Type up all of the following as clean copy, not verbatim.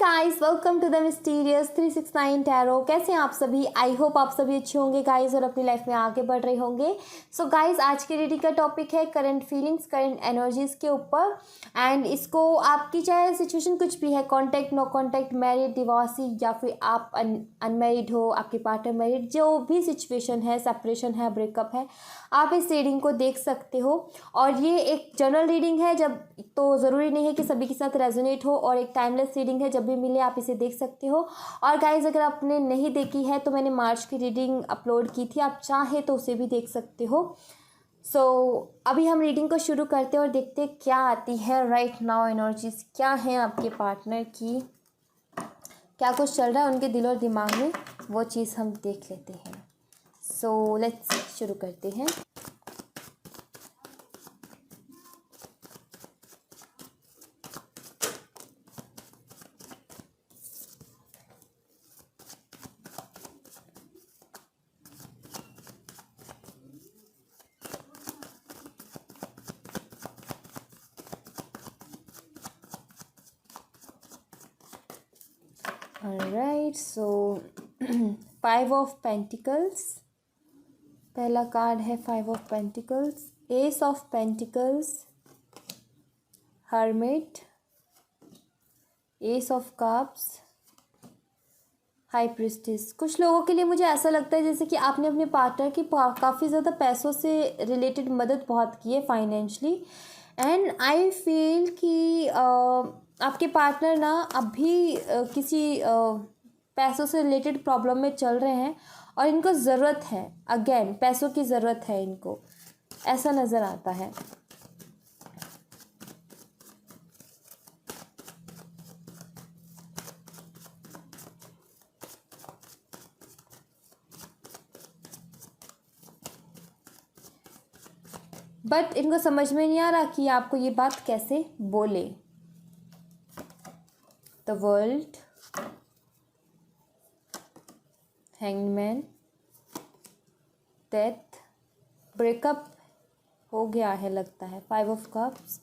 Guys welcome to the mysterious 369 tarot. कैसे हैं आप सभी? आई होप आप सभी अच्छे होंगे गाइस और अपनी लाइफ में आगे बढ़ रहे होंगे। सो गाइस, आज की रीडिंग का टॉपिक है करंट फीलिंग्स, करंट एनर्जीज के ऊपर। एंड इसको आपकी चाहे सिचुएशन कुछ भी है, contact, no contact, married, divorcee, या फिर आप अनमैरिड हो, आपके पार्टनर मैरिड, जो भी सिचुएशन है, सेपरेशन है, ब्रेकअप है, आप इस रीडिंग को देख सकते हो। और ये एक जनरल रीडिंग है, जब तो ज़रूरी नहीं है कि सभी के साथ रेजोनेट हो, और एक टाइमलेस रीडिंग है, जब भी मिले आप इसे देख सकते हो। और गाइज, अगर आपने नहीं देखी है तो मैंने मार्च की रीडिंग अपलोड की थी, आप चाहे तो उसे भी देख सकते हो। सो अभी हम रीडिंग को शुरू करते हैं और देखते हैं क्या आती है राइट नाउ एनर्जीज, क्या है आपके पार्टनर की, क्या कुछ चल रहा है उनके दिल और दिमाग में, वो चीज़ हम देख लेते हैं। सो लेट्स शुरू करते हैं। Alright, so 5 of Pentacles, पहला कार्ड है 5 of Pentacles, Ace of Pentacles, Hermit, Ace of Cups, high priestess. कुछ लोगों के लिए मुझे ऐसा लगता है जैसे कि आपने अपने पार्टनर की काफ़ी ज़्यादा पैसों से रिलेटेड मदद बहुत की है फाइनेंशली। एंड आई फील कि आपके पार्टनर ना अभी किसी पैसों से रिलेटेड प्रॉब्लम में चल रहे हैं और इनको ज़रूरत है, अगेन पैसों की ज़रूरत है इनको, ऐसा नज़र आता है। बट इनको समझ में नहीं आ रहा कि आपको ये बात कैसे बोले। The world, hangman, death, breakup हो गया है लगता है, 5 ऑफ कप्स,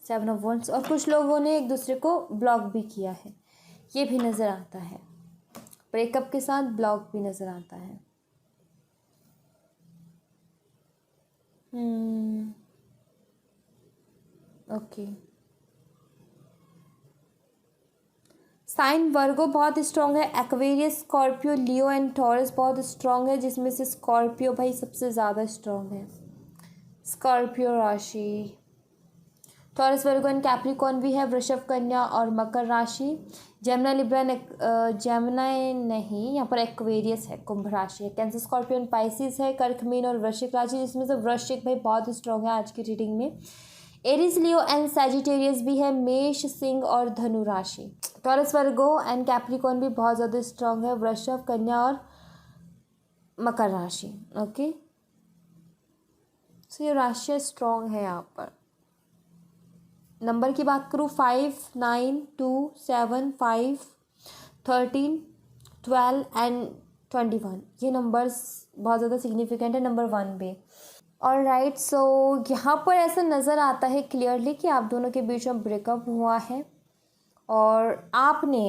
7 ऑफ वंड्स, और कुछ लोगों ने एक दूसरे को ब्लॉक भी किया है, ये भी नज़र आता है। ब्रेकअप के साथ ब्लॉक भी नज़र आता है। ओके, साइन वर्गो बहुत स्ट्रॉन्ग है, Aquarius, Scorpio, Leo and taurus बहुत स्ट्रॉन्ग है, जिसमें से स्कॉर्पियो भाई सबसे ज़्यादा स्ट्रॉन्ग है। स्कॉर्पियो राशि, टॉरस, वर्गो एंड कैप्रिकॉर्न भी है, वृषभ, कन्या और मकर राशि, जमुना, लिब्रा, जमुना नहीं, यहाँ पर एक्वेरियस है, कुंभ राशि है, कैंसर, स्कॉर्पियो एंड पाइसिस है, कर्क, मीन और वृश्चिक राशि, जिसमें से वृश्चिक भाई बहुत स्ट्रॉन्ग है आज की रीडिंग में। एरिस, लियो एंड सैजिटेरियस भी है, मेष, सिंह और धनु राशि। टॉरस, वर्गो एंड कैप्रिकॉर्न भी बहुत ज़्यादा स्ट्रॉन्ग है, वृषभ, कन्या और मकर राशि। ओके, सो ये राशि स्ट्रॉन्ग है। यहाँ पर नंबर की बात करूँ, 5, 9, 2, 7, 5, 13, 12 एंड 21, ये नंबर्स बहुत ज़्यादा सिग्निफिकेंट है नंबर 1 पे। और राइट, सो यहाँ पर ऐसा नज़र आता है क्लियरली कि आप दोनों के बीच में ब्रेकअप हुआ है, और आपने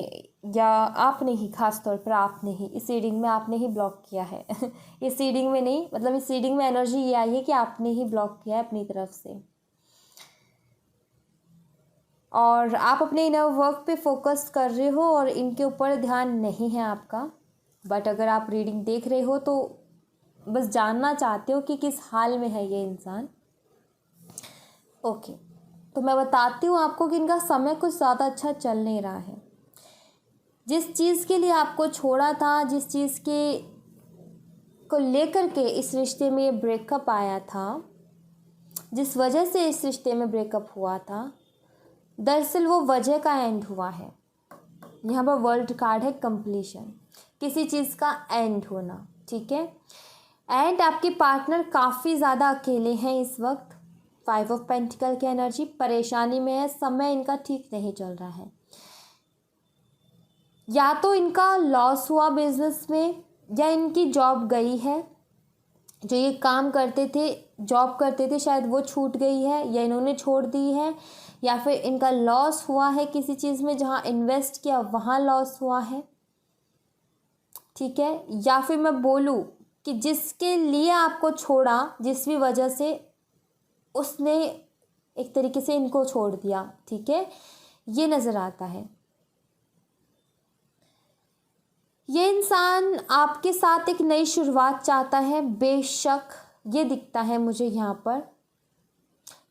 ही, खास तौर पर आपने ही इस रीडिंग में आपने ही ब्लॉक किया है इस रीडिंग में नहीं, मतलब इस रीडिंग में एनर्जी ये आई है कि आपने ही ब्लॉक किया है अपनी तरफ से, और आप अपने इनर वर्क पे फोकस कर रहे हो और इनके ऊपर ध्यान नहीं है आपका। बट अगर आप रीडिंग देख रहे हो तो बस जानना चाहते हो कि किस हाल में है ये इंसान। ओके, तो मैं बताती हूँ आपको कि इनका समय कुछ ज़्यादा अच्छा चल नहीं रहा है। जिस चीज़ के लिए आपको छोड़ा था, जिस चीज़ के को लेकर के इस रिश्ते में ये ब्रेकअप आया था, जिस वजह से इस रिश्ते में ब्रेकअप हुआ था, दरअसल वो वजह का एंड हुआ है। यहाँ पर वर्ल्ड कार्ड है, कंप्लीशन, किसी चीज़ का एंड होना, ठीक है। एंड आपके पार्टनर काफ़ी ज़्यादा अकेले हैं इस वक्त, 5 ऑफ पेंटिकल की एनर्जी, परेशानी में है, समय इनका ठीक नहीं चल रहा है। या तो इनका लॉस हुआ बिजनेस में, या इनकी जॉब गई है, जो ये काम करते थे, जॉब करते थे, शायद वो छूट गई है या इन्होंने छोड़ दी है, या फिर इनका लॉस हुआ है किसी चीज़ में, जहाँ इन्वेस्ट किया वहाँ लॉस हुआ है, ठीक है। या फिर मैं बोलूँ कि जिसके लिए आपको छोड़ा, जिस भी वजह से, उसने एक तरीके से इनको छोड़ दिया, ठीक है, ये नज़र आता है। ये इंसान आपके साथ एक नई शुरुआत चाहता है, बेशक ये दिखता है मुझे यहाँ पर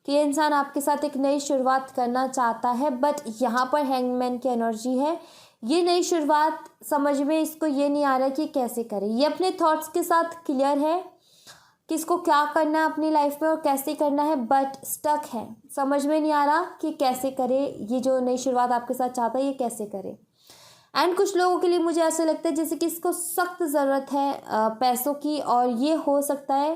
कि ये इंसान आपके साथ एक नई शुरुआत करना चाहता है, बट यहाँ पर हैंगमैन की एनर्जी है। ये नई शुरुआत समझ में इसको ये नहीं आ रहा कि कैसे करे। ये अपने थॉट्स के साथ क्लियर है कि इसको क्या करना है अपनी लाइफ में और कैसे करना है, बट स्टक है, समझ में नहीं आ रहा कि कैसे करे। ये जो नई शुरुआत आपके साथ चाहता है ये कैसे करे। एंड कुछ लोगों के लिए मुझे ऐसा लगता है जैसे कि इसको सख्त ज़रूरत है पैसों की, और ये हो सकता है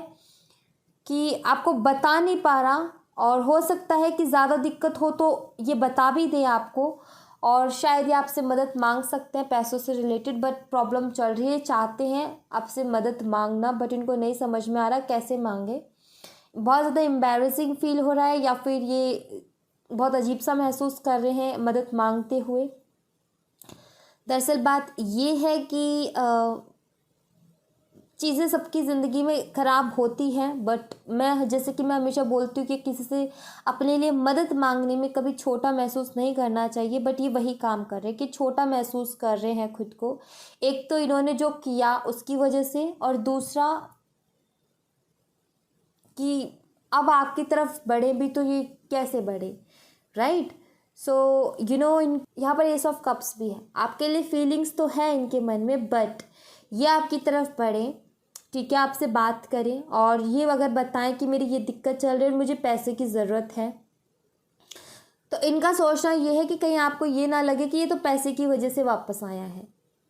कि आपको बता नहीं पा रहा, और हो सकता है कि ज़्यादा दिक्कत हो तो ये बता भी दे आपको, और शायद ये आपसे मदद मांग सकते हैं पैसों से रिलेटेड, बट प्रॉब्लम चल रही है, चाहते हैं आपसे मदद मांगना, बट इनको नहीं समझ में आ रहा कैसे मांगे। बहुत ज़्यादा एम्बैरेसिंग फील हो रहा है, या फिर ये बहुत अजीब सा महसूस कर रहे हैं मदद मांगते हुए। दरअसल बात ये है कि चीज़ें सबकी ज़िंदगी में ख़राब होती हैं, बट मैं जैसे कि मैं हमेशा बोलती हूँ कि किसी से अपने लिए मदद मांगने में कभी छोटा महसूस नहीं करना चाहिए, बट ये वही काम कर रहे हैं कि छोटा महसूस कर रहे हैं खुद को। एक तो इन्होंने जो किया उसकी वजह से, और दूसरा कि अब आपकी तरफ बढ़े भी तो ये कैसे बढ़े, राइट। सो यू नो, इन यहाँ पर एस ऑफ कप्स भी है, आपके लिए फीलिंग्स तो है इनके मन में, बट ये आपकी तरफ बढ़े, ठीक है, आपसे बात करें, और ये अगर बताएं कि मेरी ये दिक्कत चल रही है और मुझे पैसे की ज़रूरत है, तो इनका सोचना ये है कि कहीं आपको ये ना लगे कि ये तो पैसे की वजह से वापस आया है,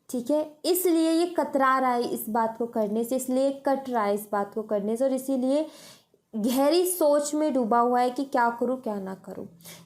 ठीक है। इसलिए ये कतरा रहा है इस बात को करने से, इसलिए कट रहा है इस बात को करने से, और इसीलिए गहरी सोच में डूबा हुआ है कि क्या करूं क्या ना करूं।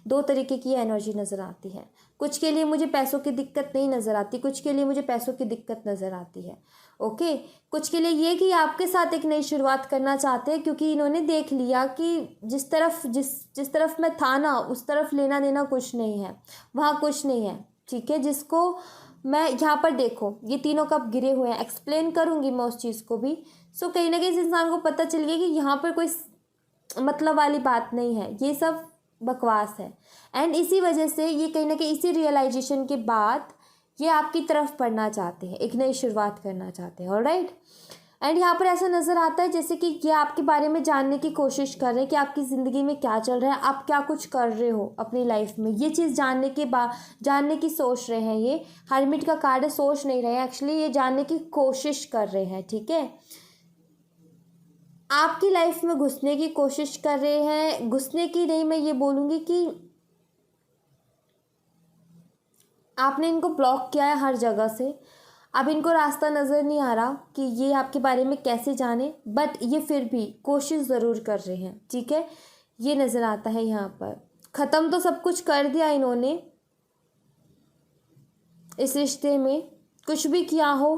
दो तरीके की एनर्जी नज़र आती है। कुछ के लिए मुझे पैसों की दिक्कत नहीं नज़र आती, कुछ के लिए मुझे पैसों की दिक्कत नज़र आती है, ओके। कुछ के लिए ये कि आपके साथ एक नई शुरुआत करना चाहते हैं, क्योंकि इन्होंने देख लिया कि जिस तरफ मैं था ना, उस तरफ लेना देना कुछ नहीं है, वहाँ कुछ नहीं है, ठीक है। जिसको मैं यहाँ पर देखो, ये तीनों कप गिरे हुए हैं, एक्सप्लेन करूँगी मैं उस चीज़ को भी। सो कहीं ना कहीं इस इंसान को पता चल गया कि यहाँ पर कोई मतलब वाली बात नहीं है, ये सब बकवास है। एंड इसी वजह से ये कहीं ना कहीं इसी रियलाइजेशन के बाद ये आपकी तरफ पढ़ना चाहते हैं, एक नई शुरुआत करना चाहते हैं, ऑलराइट। एंड यहाँ पर ऐसा नज़र आता है जैसे कि ये आपके बारे में जानने की कोशिश कर रहे हैं कि आपकी ज़िंदगी में क्या चल रहा है, आप क्या कुछ कर रहे हो अपनी लाइफ में, ये चीज़ जानने की सोच रहे हैं। ये हर्मिट का कार्ड है, सोच नहीं रहे हैं एक्चुअली, ये जानने की कोशिश कर रहे हैं, ठीक है। आपकी लाइफ में घुसने की कोशिश कर रहे हैं, घुसने की नहीं, मैं ये बोलूँगी कि आपने इनको ब्लॉक किया है हर जगह से। अब इनको रास्ता नज़र नहीं आ रहा कि ये आपके बारे में कैसे जाने, बट ये फिर भी कोशिश ज़रूर कर रहे हैं, ठीक है, ये नज़र आता है यहाँ पर। ख़त्म तो सब कुछ कर दिया इन्होंने इस रिश्ते में, कुछ भी किया हो,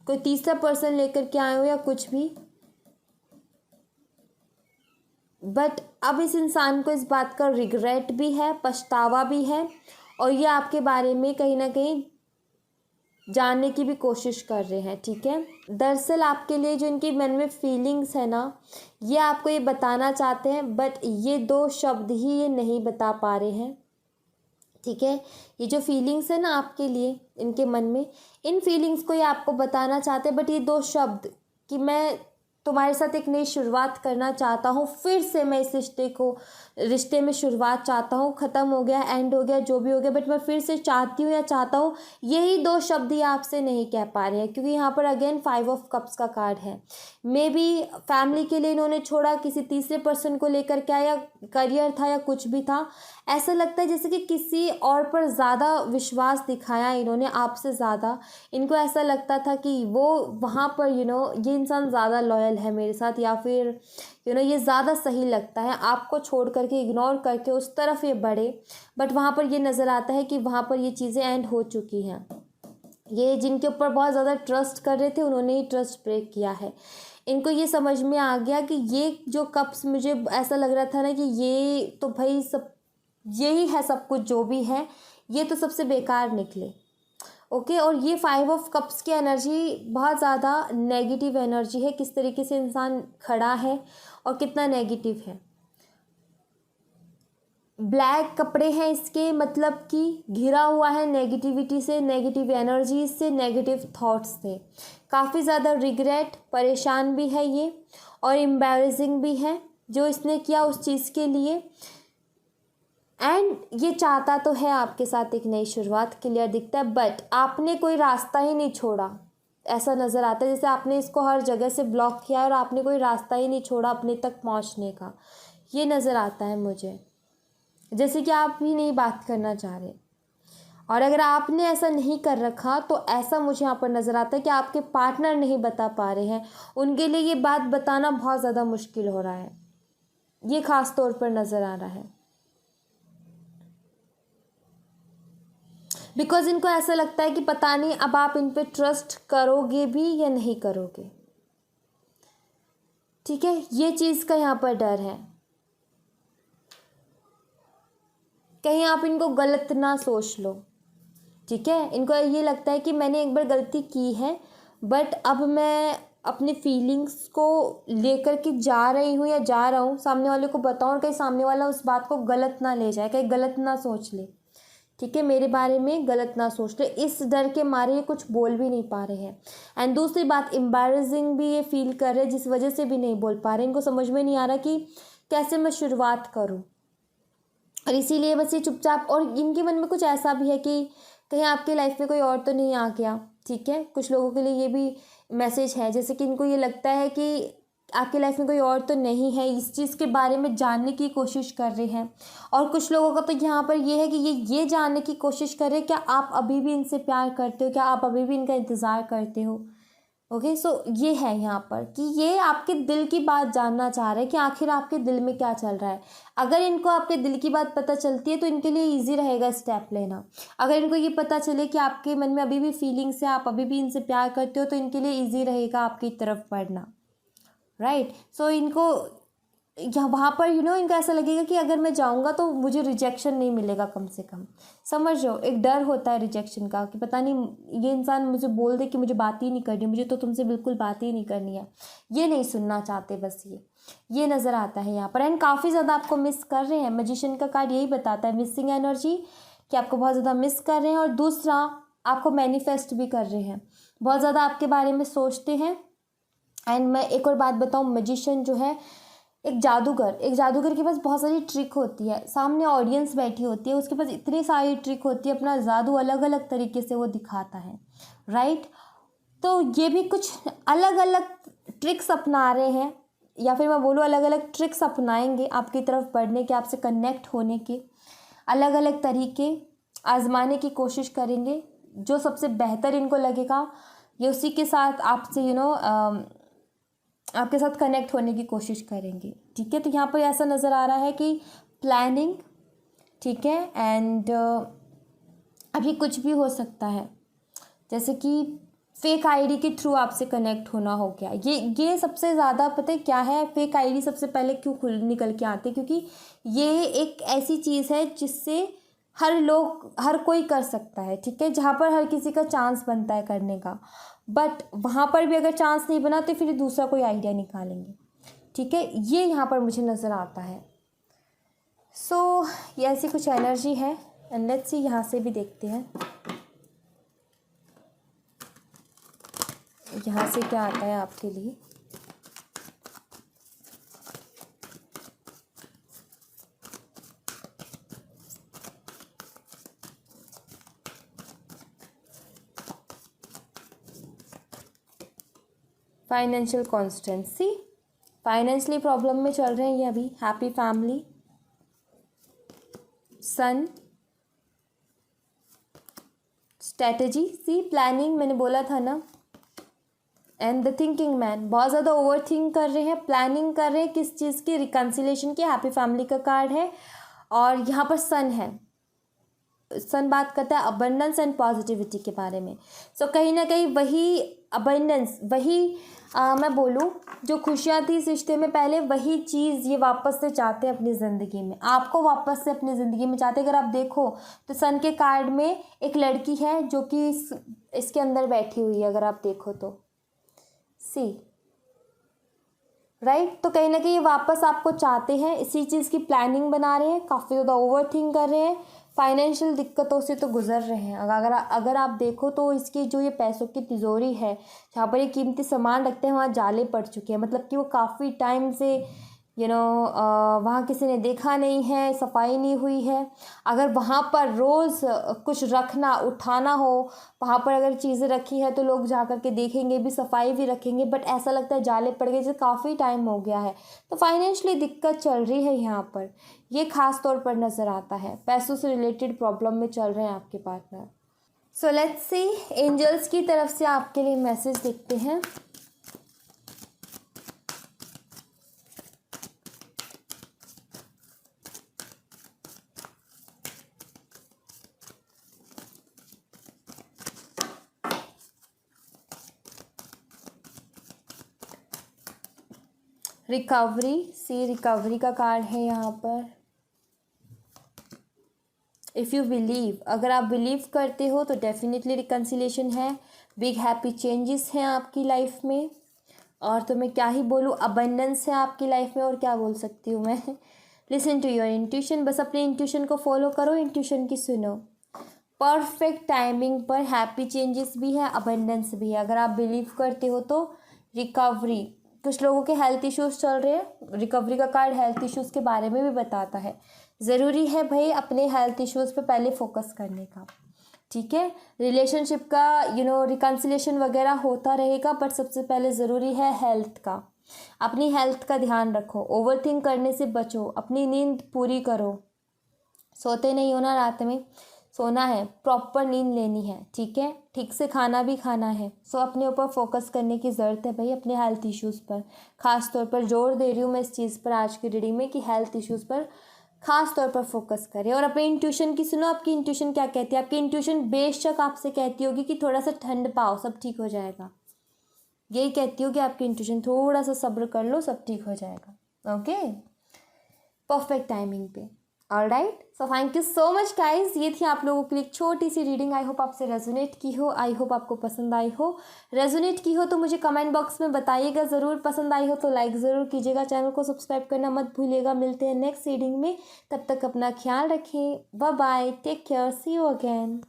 कोई तीसरा पर्सन लेकर के आए हो या कुछ भी, बट अब इस इंसान को इस बात का रिग्रेट भी है, पछतावा भी है, और ये आपके बारे में कहीं ना कहीं जानने की भी कोशिश कर रहे हैं, ठीक है। दरअसल आपके लिए जो इनके मन में फीलिंग्स है ना, ये आपको ये बताना चाहते हैं, बट ये दो शब्द ही ये नहीं बता पा रहे हैं, ठीक है। ये जो फीलिंग्स है ना आपके लिए इनके मन में, इन फीलिंग्स को ये आपको बताना चाहते हैं, बट ये दो शब्द कि मैं तुम्हारे साथ एक नई शुरुआत करना चाहता हूँ, फिर से मैं इस रिश्ते में शुरुआत चाहता हूँ, ख़त्म हो गया, एंड हो गया, जो भी हो गया, बट मैं फिर से चाहती हूँ या चाहता हूँ, यही दो शब्द ये आपसे नहीं कह पा रहे हैं, क्योंकि यहाँ पर अगेन 5 ऑफ कप्स का कार्ड है। मे बी फैमिली के लिए इन्होंने छोड़ा, किसी तीसरे पर्सन को लेकर के आया, करियर था या कुछ भी था, ऐसा लगता है जैसे कि किसी और पर ज़्यादा विश्वास दिखाया इन्होंने आपसे ज़्यादा। इनको ऐसा लगता था कि वो वहाँ पर ये इंसान ज़्यादा लॉयल लॉयल है मेरे साथ, या फिर ये ज़्यादा सही लगता है, आपको छोड़ करके इग्नोर करके उस तरफ ये बढ़े। बट वहाँ पर ये नज़र आता है कि वहाँ पर ये चीज़ें एंड हो चुकी हैं। ये जिनके ऊपर बहुत ज़्यादा ट्रस्ट कर रहे थे उन्होंने ही ट्रस्ट ब्रेक किया है। इनको ये समझ में आ गया कि ये जो कप्स, मुझे ऐसा लग रहा था ना कि ये तो भाई सब यही है, सब कुछ जो भी है ये तो सबसे बेकार निकले। ओके, और ये 5 ऑफ कप्स की एनर्जी बहुत ज़्यादा नेगेटिव एनर्जी है, किस तरीके से इंसान खड़ा है और कितना नेगेटिव है। ब्लैक कपड़े हैं इसके, मतलब कि घिरा हुआ है नेगेटिविटी से, नेगेटिव एनर्जी से, नेगेटिव थॉट्स से। काफ़ी ज़्यादा रिग्रेट, परेशान भी है ये और एम्बैरेसिंग भी है जो इसने किया उस चीज़ के लिए। एंड ये चाहता तो है आपके साथ एक नई शुरुआत, क्लियर दिखता है, बट आपने कोई रास्ता ही नहीं छोड़ा, ऐसा नज़र आता है। जैसे आपने इसको हर जगह से ब्लॉक किया और आपने कोई रास्ता ही नहीं छोड़ा अपने तक पहुंचने का, ये नज़र आता है मुझे, जैसे कि आप भी नहीं बात करना चाह रहे। और अगर आपने ऐसा नहीं कर रखा तो ऐसा मुझे यहाँ पर नज़र आता है कि आपके पार्टनर नहीं बता पा रहे हैं, उनके लिए ये बात बताना बहुत ज़्यादा मुश्किल हो रहा है, ये ख़ास तौर पर नज़र आ रहा है। बिकॉज इनको ऐसा लगता है कि पता नहीं अब आप इन पे ट्रस्ट करोगे भी या नहीं करोगे। ठीक है, ये चीज़ का यहाँ पर डर है, कहीं आप इनको गलत ना सोच लो। ठीक है, इनको ये लगता है कि मैंने एक बार गलती की है, बट अब मैं अपनी फीलिंग्स को लेकर के जा रही हूँ या जा रहा हूँ, सामने वाले को बताऊँ और कहीं सामने वाला उस बात को गलत ना ले जाए, कहीं गलत ना सोच ले। ठीक है, मेरे बारे में गलत ना सोच ले, इस डर के मारे ये कुछ बोल भी नहीं पा रहे हैं। एंड दूसरी बात, एम्बैरेसिंग भी ये फील कर रहे हैं, जिस वजह से भी नहीं बोल पा रहे। इनको समझ में नहीं आ रहा कि कैसे मैं शुरुआत करूं, और इसीलिए बस ये चुपचाप। और इनके मन में कुछ ऐसा भी है कि कहीं आपकी लाइफ में कोई और तो नहीं आ गया। ठीक है, कुछ लोगों के लिए ये भी मैसेज है, जैसे कि इनको ये लगता है कि आपकी लाइफ में कोई और तो नहीं है, इस चीज़ के बारे में जानने की कोशिश कर रहे हैं। और कुछ लोगों का तो यहाँ पर ये है कि ये जानने की कोशिश कर रहे हैं क्या आप अभी भी इनसे प्यार करते हो, क्या आप अभी भी इनका इंतज़ार करते हो। ओके, सो ये है यहाँ पर कि ये आपके दिल की बात जानना चाह रहे हैं कि आखिर आपके दिल में क्या चल रहा है। अगर इनको आपके दिल की बात पता चलती है तो इनके लिए ईजी रहेगा स्टेप लेना। अगर इनको ये पता चले कि आपके मन में अभी भी फीलिंग्स है, आप अभी भी इनसे प्यार करते हो, तो इनके लिए ईजी रहेगा आपकी तरफ बढ़ना। राइट, सो इनको यहाँ वहाँ पर इनको ऐसा लगेगा कि अगर मैं जाऊँगा तो मुझे रिजेक्शन नहीं मिलेगा, कम से कम समझ रहे हो। एक डर होता है रिजेक्शन का कि पता नहीं ये इंसान मुझे बोल दे कि मुझे बात ही नहीं करनी, मुझे तो तुमसे बिल्कुल बात ही नहीं करनी है, ये नहीं सुनना चाहते बस। ये नज़र आता है यहाँ पर। एंड काफ़ी ज़्यादा आपको मिस कर रहे हैं, मैजिशियन का कार्ड यही बताता है, मिसिंग एनर्जी, कि आपको बहुत ज़्यादा मिस कर रहे हैं। और दूसरा, आपको मैनिफेस्ट भी कर रहे हैं, बहुत ज़्यादा आपके बारे में सोचते हैं। एंड मैं एक और बात बताऊँ, मैजिशियन जो है एक जादूगर के पास बहुत सारी ट्रिक होती है, सामने ऑडियंस बैठी होती है, उसके पास इतनी सारी ट्रिक होती है, अपना जादू अलग अलग तरीके से वो दिखाता है। राइट, तो ये भी कुछ अलग अलग ट्रिक्स अपना रहे हैं, या फिर मैं बोलूँ अलग अलग ट्रिक्स अपनाएंगे आपकी तरफ बढ़ने के, आपसे कनेक्ट होने के। अलग अलग तरीके आजमाने की कोशिश करेंगे, जो सबसे बेहतर इनको लगेगा ये उसी के साथ आपसे आपके साथ कनेक्ट होने की कोशिश करेंगे। ठीक है, तो यहाँ पर ऐसा नज़र आ रहा है कि प्लानिंग, ठीक है, एंड अभी कुछ भी हो सकता है, जैसे कि फेक आईडी के थ्रू आपसे कनेक्ट होना हो गया। ये सबसे ज़्यादा पता है क्या है, फेक आईडी सबसे पहले क्यों खुल निकल के आते, क्योंकि ये एक ऐसी चीज़ है जिससे हर कोई कर सकता है। ठीक है, जहाँ पर हर किसी का चांस बनता है करने का, बट वहाँ पर भी अगर चांस नहीं बना तो फिर दूसरा कोई आइडिया निकालेंगे। ठीक है, ये यहाँ पर मुझे नज़र आता है। सो ये ऐसी कुछ एनर्जी है। एंड लेट्स सी, यहाँ से भी देखते हैं यहाँ से क्या आता है आपके लिए। फाइनेंशियल कॉन्स्टेंसी, फाइनेंशियली प्रॉब्लम में चल रहे हैं ये अभी। हैप्पी फैमिली, सन, स्ट्रैटेजी, सी, प्लानिंग, मैंने बोला था ना। एंड द थिंकिंग मैन, बहुत ज़्यादा ओवर थिंक कर रहे हैं, प्लानिंग कर रहे हैं किस चीज़ की, रिकन्सिलेशन की। हैप्पी फैमिली का कार्ड है और यहाँ पर सन है। सन बात करता है अबंडेंस एंड पॉजिटिविटी के बारे में। सो कहीं ना कहीं वही अबंडेंस, वही मैं बोलूँ जो खुशियाँ थी इस रिश्ते में पहले, वही चीज़ ये वापस से चाहते हैं अपनी ज़िंदगी में, आपको वापस से अपनी ज़िंदगी में चाहते हैं। अगर आप देखो तो सन के कार्ड में एक लड़की है जो कि इसके अंदर बैठी हुई है, अगर आप देखो तो सी राइट। तो कहीं ना कहीं ये वापस आपको चाहते हैं, इसी चीज़ की प्लानिंग बना रहे हैं, काफ़ी ज़्यादा ओवर थिंक कर रहे हैं, फाइनेंशियल दिक्कतों से तो गुजर रहे हैं। अगर आप देखो तो इसकी जो ये पैसों की तिजोरी है जहाँ पर ये कीमती सामान रखते हैं वहाँ जाले पड़ चुके हैं, मतलब कि वो काफ़ी टाइम से वहाँ किसी ने देखा नहीं है, सफाई नहीं हुई है। अगर वहाँ पर रोज़ कुछ रखना उठाना हो, वहाँ पर अगर चीज़ें रखी है तो लोग जा कर के देखेंगे भी, सफाई भी रखेंगे, बट ऐसा लगता है जाले पड़ गए, जैसे काफ़ी टाइम हो गया है। तो फाइनेंशियली दिक्कत चल रही है यहाँ पर, ये खास तौर पर नज़र आता है। पैसों से रिलेटेड प्रॉब्लम में चल रहे हैं आपके partner. So let's see angels की तरफ से आपके लिए मैसेज देखते हैं। रिकवरी, सी रिकवरी का कार्ड है यहाँ पर। इफ़ यू बिलीव, अगर आप बिलीव करते हो तो डेफिनेटली रिकन्सिलेशन है, बिग हैप्पी चेंजेस हैं आपकी लाइफ में, और तो मैं क्या ही बोलूँ, अबंडेंस है आपकी लाइफ में, और क्या बोल सकती हूँ मैं। लिसन टू योर इंट्यूशन, बस अपने इंट्यूशन को फॉलो करो, इंट्यूशन की सुनो। परफेक्ट टाइमिंग पर हैप्पी चेंजेस भी है, अबंडेंस भी है। अगर आप बिलीव करते हो तो रिकवरी, कुछ लोगों के हेल्थ इश्यूज चल रहे हैं, रिकवरी का कार्ड हेल्थ इश्यूज़ के बारे में भी बताता है। ज़रूरी है भाई अपने हेल्थ इश्यूज़ पे पहले फोकस करने का, ठीक है। रिलेशनशिप का रिकन्सिलेशन वगैरह होता रहेगा, बट सबसे पहले ज़रूरी है हेल्थ का। अपनी हेल्थ का ध्यान रखो, ओवर थिंक करने से बचो, अपनी नींद पूरी करो, सोते नहीं हो ना रात में, सोना है, प्रॉपर नींद लेनी है, ठीक है, ठीक से खाना भी खाना है। सो अपने ऊपर फोकस करने की ज़रूरत है भाई, अपने हेल्थ इश्यूज़ पर ख़ास तौर पर जोर दे रही हूँ मैं इस चीज़ पर आज की रीडिंग में कि हेल्थ इश्यूज़ पर ख़ास तौर पर फोकस करें। और अपनी इंट्यूशन की सुनो, आपकी इंट्यूशन क्या कहती है। आपकी इंट्यूशन बेशक आपसे कहती होगी कि थोड़ा सा ठंड पाओ, सब ठीक हो जाएगा, यही कहती होगी आपकी इंट्यूशन, थोड़ा सा सब्र कर लो, सब ठीक हो जाएगा। ओके, परफेक्ट टाइमिंग पे। Alright, so thank you so much guys, ये थी आप लोगों के लिए एक छोटी सी रीडिंग। आई होप आपसे रेजोनेट की हो, आई होप आपको पसंद आई हो। रेजोनेट की हो तो मुझे कमेंट बॉक्स में बताइएगा ज़रूर, पसंद आई हो तो लाइक ज़रूर कीजिएगा, चैनल को सब्सक्राइब करना मत भूलिएगा। मिलते हैं नेक्स्ट रीडिंग में, तब तक अपना ख्याल रखें, bye bye, take care, see you again.